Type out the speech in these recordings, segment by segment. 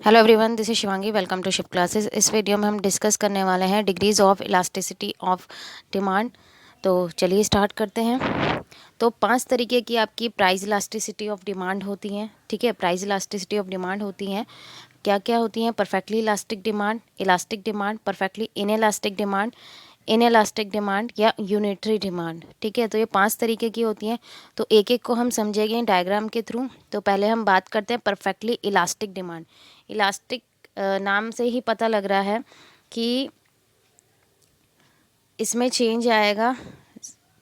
Hello everyone, this is Shivangi. Welcome to ship classes. इस video में हम डिस्कस करने वाले हैं degrees of elasticity of demand. तो चलिए स्टार्ट करते हैं। तो 5 तरीके की आपकी प्राइस इलास्टिसिटी ऑफ डिमांड होती हैं। ठीक है, प्राइस इलास्टिसिटी ऑफ डिमांड होती हैं। क्या क्या होती हैं? Perfectly elastic demand, perfectly in elastic demand या यूनिटरी डिमांड। ठीक है, तो ये 5 तरीके की होती हैं। तो एक एक को हम समझेंगे डायग्राम के थ्रू। तो पहले हम बात करते हैं परफेक्टली इलास्टिक डिमांड। इलास्टिक नाम से ही पता लग रहा है कि इसमें चेंज आएगा,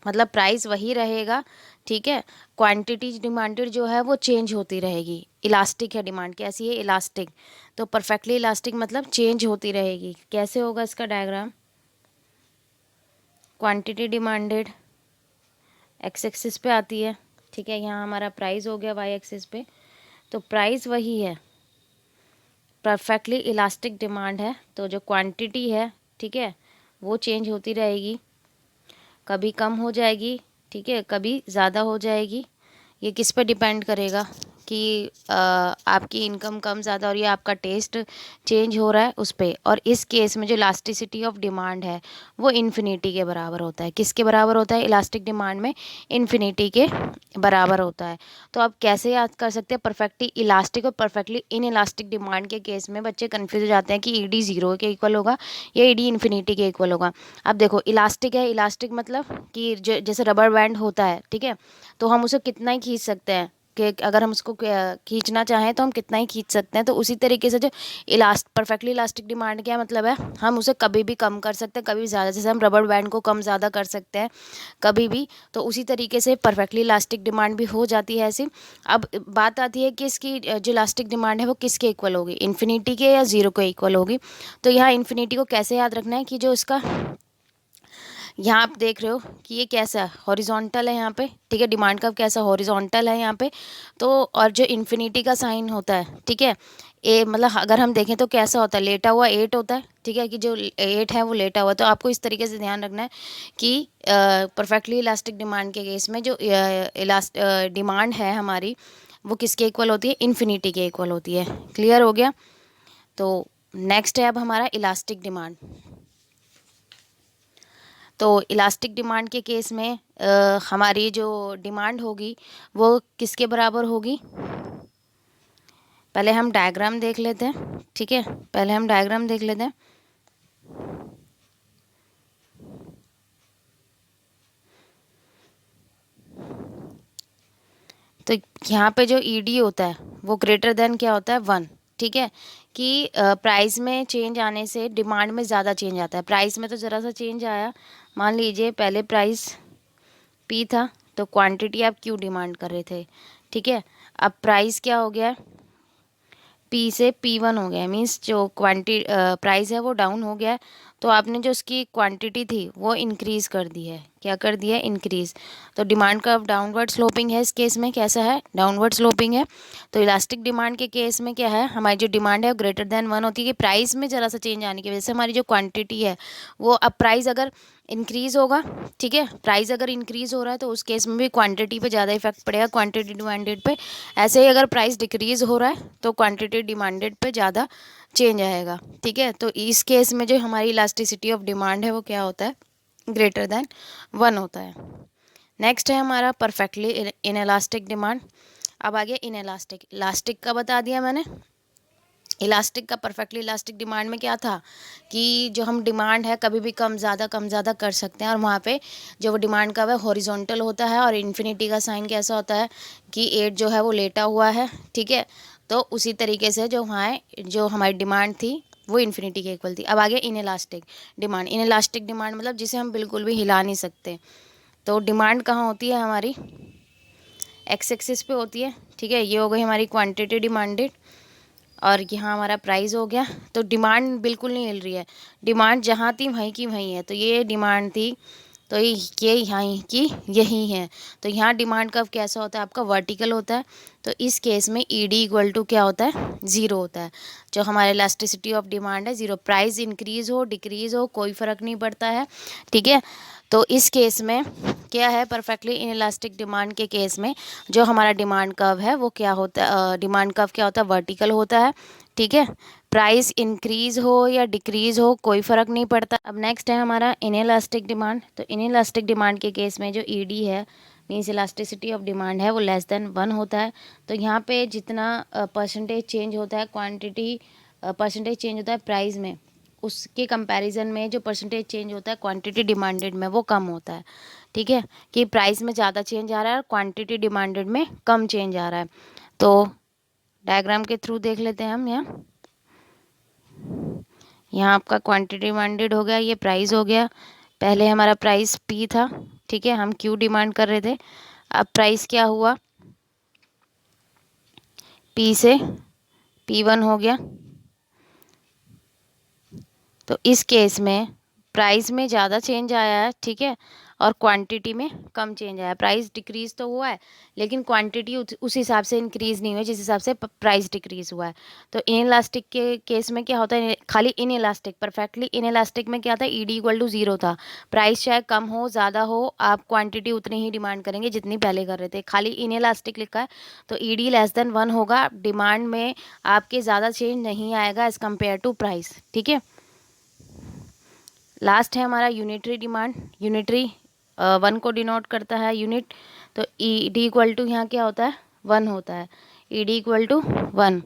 मतलब प्राइस वही रहेगा। ठीक है, क्वांटिटी डिमांडेड जो है वो चेंज होती रहेगी। इलास्टिक है डिमांड, कैसी है? इलास्टिक। तो परफेक्टली इलास्टिक मतलब चेंज होती रहेगी। कैसे होगा इसका diagram? Quantity demanded x axis पे आती है। ठीक है, यहाँ हमारा प्राइस हो गया वाई एक्सिस पे। तो प्राइस वही है, परफेक्टली इलास्टिक डिमांड है। तो जो क्वांटिटी है, ठीक है, वो चेंज होती रहेगी। कभी कम हो जाएगी, ठीक है, कभी ज़्यादा हो जाएगी। ये किस पे डिपेंड करेगा कि आपकी इनकम कम ज़्यादा और ये आपका टेस्ट चेंज हो रहा है उस पर। और इस केस में जो इलास्टिसिटी ऑफ डिमांड है वो इन्फिनिटी के बराबर होता है। किसके बराबर होता है? इलास्टिक डिमांड में इन्फिनिटी के बराबर होता है। तो आप कैसे याद कर सकते हैं? परफेक्टली इलास्टिक और परफेक्टली इन इलास्टिक डिमांड के केस में बच्चे कन्फ्यूज हो जाते हैं कि ईडी ज़ीरो के इक्वल होगा या ईडी इन्फिनिटी के इक्वल होगा। अब देखो, इलास्टिक है, इलास्टिक मतलब कि जैसे रबर बैंड होता है, ठीक है, तो हम उसे कितना ही खींच सकते हैं कि अगर हम उसको खींचना चाहें तो हम कितना ही खींच सकते हैं। तो उसी तरीके से जो परफेक्टली इलास्टिक डिमांड क्या मतलब है? हम उसे कभी भी कम कर सकते हैं, कभी भी ज़्यादा। जैसे हम रबर बैंड को कम ज़्यादा कर सकते हैं कभी भी, तो उसी तरीके से परफेक्टली इलास्टिक डिमांड भी हो जाती है ऐसी। अब बात आती है कि इसकी जो इलास्टिक डिमांड है वो किसके इक्वल होगी? इन्फिनिटी के या ज़ीरो के इक्वल होगी? तो यहाँ इन्फिनिटी को कैसे याद रखना है कि जो इसका यहाँ आप देख रहे हो कि ये कैसा है? हॉरिजॉन्टल है यहाँ पे। ठीक है, डिमांड कर्व कैसा? हॉरिजॉन्टल है यहाँ पे। तो और जो इन्फिनिटी का साइन होता है, ठीक है, ए मतलब अगर हम देखें तो कैसा होता है? लेटा हुआ 8 होता है। ठीक है, कि जो 8 है वो लेटा हुआ। तो आपको इस तरीके से ध्यान रखना है कि परफेक्टली इलास्टिक डिमांड के केस में जो डिमांड है हमारी वो किसके इक्वल होती है? इन्फिनिटी के इक्वल होती है। क्लियर हो गया? तो नेक्स्ट है अब हमारा इलास्टिक डिमांड। तो इलास्टिक डिमांड के केस में हमारी जो डिमांड होगी वो किसके बराबर होगी? पहले हम डायग्राम देख लेते हैं। ठीक है, पहले हम डायग्राम देख लेते हैं। तो यहाँ पे जो ईडी होता है वो ग्रेटर देन क्या होता है? 1। ठीक है, कि प्राइस में चेंज आने से डिमांड में ज़्यादा चेंज आता है। प्राइस में तो ज़रा सा चेंज आया, मान लीजिए पहले प्राइस पी था तो क्वांटिटी आप क्यू डिमांड कर रहे थे। ठीक है, अब प्राइस क्या हो गया? पी से P1 हो गया। मीन्स जो प्राइस है वो डाउन हो गया है। तो आपने जो उसकी क्वांटिटी थी वो इंक्रीज़ कर दी है। क्या कर दिया है? इंक्रीज़। तो डिमांड का डाउनवर्ड स्लोपिंग है। इस केस में कैसा है? डाउनवर्ड स्लोपिंग है। तो इलास्टिक डिमांड के केस में क्या है? हमारी जो डिमांड है वो ग्रेटर देन 1 होती है कि प्राइस में ज़रा सा चेंज आने की वजह से हमारी जो क्वान्टिटी है वो, अब प्राइस अगर इंक्रीज़ होगा, ठीक है, प्राइस अगर इंक्रीज़ हो रहा है तो उस केस में भी क्वांटिटी पे ज़्यादा इफेक्ट पड़ेगा, क्वांटिटी डिमांडेड पे। ऐसे ही अगर प्राइस डिक्रीज़ हो रहा है तो क्वांटिटी डिमांडेड पे ज़्यादा चेंज आएगा। ठीक है, तो इस केस में जो हमारी इलास्टिसिटी ऑफ डिमांड है वो क्या होता है? ग्रेटर देन 1 होता है। नेक्स्ट है हमारा परफेक्टली इन इलास्टिक डिमांड। अब आ गया इन इलास्टिक। इलास्टिक का बता दिया मैंने। इलास्टिक का परफेक्टली इलास्टिक डिमांड में क्या था कि जो हम डिमांड है कभी भी कम ज़्यादा कर सकते हैं। और वहाँ पे जो वो डिमांड का है हॉरिजॉन्टल होता है और इन्फिनिटी का साइन कैसा होता है कि 8 जो है वो लेटा हुआ है। ठीक है, तो उसी तरीके से जो वहाँ जो हमारी डिमांड थी वो इन्फिनिटी के इक्वल थी। अब आ गया in elastic demand. In elastic demand मतलब जिसे हम बिल्कुल भी हिला नहीं सकते। तो डिमांड कहाँ होती है हमारी? एक्स एक्सिस पे होती है। ठीक है, ये हो गई हमारी क्वांटिटी डिमांडेड और यहाँ हमारा प्राइस हो गया। तो डिमांड बिल्कुल नहीं हिल रही है, डिमांड जहाँ थी वहीं की वहीं है। तो ये डिमांड थी तो ये यहाँ की यही है। तो यहाँ डिमांड कर्व कैसा होता है आपका? वर्टिकल होता है। तो इस केस में ई डी इक्वल टू क्या होता है? ज़ीरो होता है। जो हमारे इलास्टिसिटी ऑफ डिमांड है ज़ीरो। प्राइस इंक्रीज़ हो डिक्रीज़ हो कोई फ़र्क नहीं पड़ता है। ठीक है, तो इस केस में क्या है, परफेक्टली इनइलास्टिक डिमांड के केस में जो हमारा डिमांड कर्व है वो क्या होता है, डिमांड कर्व क्या होता है, वर्टिकल होता है। ठीक है, प्राइस इंक्रीज हो या डिक्रीज हो कोई फ़र्क नहीं पड़ता। अब नेक्स्ट है हमारा इनइलास्टिक डिमांड। तो इनइलास्टिक डिमांड के केस में जो ईडी है, मीन्स इलास्टिसिटी ऑफ डिमांड है, वो लेस देन 1 होता है। तो यहाँ पे जितना परसेंटेज चेंज होता है, क्वांटिटी परसेंटेज चेंज होता है प्राइस में, उसके कंपैरिजन में जो परसेंटेज चेंज होता है क्वांटिटी डिमांडेड में वो कम होता है। ठीक है, कि प्राइस में ज़्यादा चेंज आ रहा है और क्वांटिटी डिमांडेड में कम चेंज आ रहा है। तो डायग्राम के थ्रू देख लेते हैं हम। यहाँ आपका क्वांटिटी डिमांडेड हो गया, ये प्राइस हो गया। पहले हमारा प्राइस पी था, ठीक है, हम क्यू डिमांड कर रहे थे। अब प्राइस क्या हुआ, पी से P1 हो गया। तो इस केस में प्राइस में ज़्यादा चेंज आया है, ठीक है, और क्वांटिटी में कम चेंज आया है। प्राइस डिक्रीज तो हुआ है लेकिन क्वांटिटी उस हिसाब से इंक्रीज नहीं हुई जिस हिसाब से प्राइस डिक्रीज हुआ है। तो इनइलास्टिक के केस में क्या होता है, खाली इनइलास्टिक, परफेक्टली इनइलास्टिक में क्या था, ईडी इक्वल टू 0 था। प्राइस चाहे कम हो ज़्यादा हो, आप क्वांटिटी उतनी ही डिमांड करेंगे जितनी पहले कर रहे थे। खाली इनइलास्टिक लिखा है तो ईडी लेस देन 1 होगा, डिमांड में आपके ज़्यादा चेंज नहीं आएगा एज़ कम्पेयर टू प्राइस। ठीक है, लास्ट है हमारा यूनिटरी डिमांड। यूनिटरी 1 को डिनोट करता है, यूनिट। तो ई डी इक्वल टू यहाँ क्या होता है, 1 होता है, ई डी इक्वल टू 1।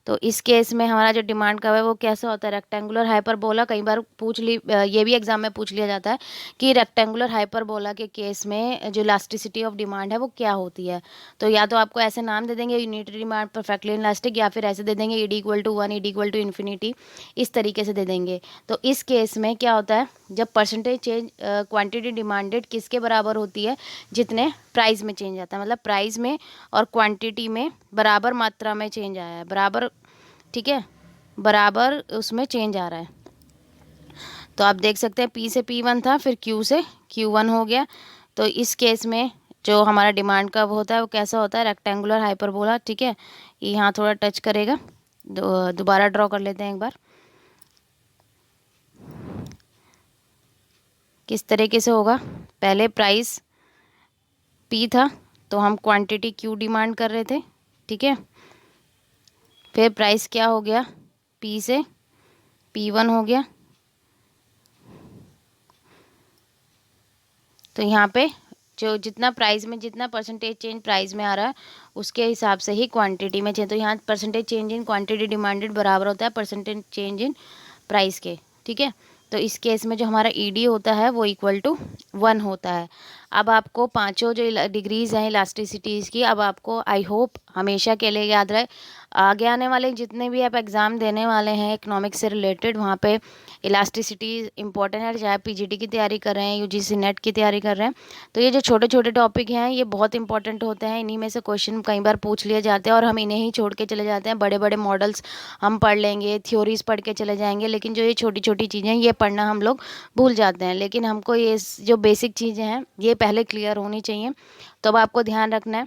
तो इस केस में हमारा जो डिमांड कर्व है वो कैसा होता है, रेक्टेंगुलर हाइपरबोला। कई बार ये भी एग्जाम में पूछ लिया जाता है कि रेक्टेंगुलर हाइपरबोला के केस में जो इलास्टिसिटी ऑफ डिमांड है वो क्या होती है। तो या तो आपको ऐसे नाम दे देंगे, यूनिटरी डिमांड, परफेक्टली इलास्टिक, या फिर ऐसे दे देंगे ED equal to 1, ED equal to infinity, इस तरीके से दे देंगे। तो इस केस में क्या होता है, जब परसेंटेज चेंज क्वांटिटी डिमांडेड किसके बराबर होती है, जितने प्राइस में चेंज आता है, मतलब प्राइस में और क्वांटिटी में बराबर मात्रा में चेंज आया है, बराबर, ठीक है, बराबर उसमें चेंज आ रहा है। तो आप देख सकते हैं P से P1 था, फिर Q से Q1 हो गया। तो इस केस में जो हमारा डिमांड कर्व होता है वो कैसा होता है, रेक्टेंगुलर हाइपरबोला। ठीक है, ये यहाँ थोड़ा टच करेगा, दोबारा ड्रॉ कर लेते हैं एक बार। किस तरीके से होगा, पहले प्राइस P था तो हम क्वांटिटी Q डिमांड कर रहे थे, ठीक है, फिर प्राइस क्या हो गया, P से P1 हो गया। तो यहाँ पे जो जितना प्राइस में, जितना परसेंटेज चेंज प्राइस में आ रहा है उसके हिसाब से ही क्वांटिटी में चेंज। तो यहाँ percentage change in quantity demanded बराबर होता है परसेंटेज चेंज इन प्राइस के। ठीक है, तो इस केस में जो हमारा ईडी होता है वो इक्वल टू 1 होता है। अब आपको पांचों जो डिग्रीज हैं इलास्टिसिटीज़ की, अब आपको आई होप हमेशा के लिए याद रहे। आगे आने वाले जितने भी आप एग्ज़ाम देने वाले हैं इकोनॉमिक्स से रिलेटेड, वहाँ पे इलास्टिसिटी इंपॉर्टेंट है, चाहे पीजीटी की तैयारी कर रहे हैं, यूजीसी नेट की तैयारी कर रहे हैं। तो ये जो छोटे छोटे टॉपिक हैं ये बहुत इंपॉर्टेंट होते हैं, इन्हीं में से क्वेश्चन कई बार पूछ लिए जाते हैं और हम इन्हें ही छोड़ के चले जाते हैं। बड़े बड़े मॉडल्स हम पढ़ लेंगे, थ्योरीज पढ़ के चले जाएंगे, लेकिन जो ये छोटी छोटी चीज़ें हैं ये पढ़ना हम लोग भूल जाते हैं। लेकिन हमको ये जो बेसिक चीज़ें हैं ये पहले क्लियर होनी चाहिए। तो अब आपको ध्यान रखना है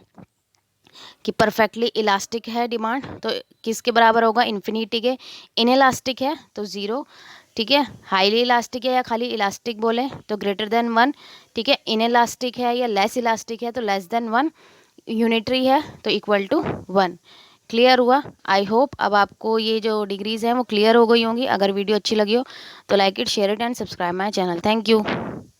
कि परफेक्टली इलास्टिक है डिमांड तो किसके बराबर होगा, इन्फिनिटी के। इनइलास्टिक है तो 0, ठीक है। हाईली इलास्टिक है या खाली इलास्टिक बोले तो ग्रेटर देन 1, ठीक है। इनइलास्टिक है या लेस इलास्टिक है तो लेस देन 1। यूनिटरी है तो इक्वल टू 1। क्लियर हुआ, आई होप अब आपको ये जो डिग्रीज हैं वो क्लियर हो गई होंगी। अगर वीडियो अच्छी लगी हो तो like it, share it and subscribe my channel. Thank you.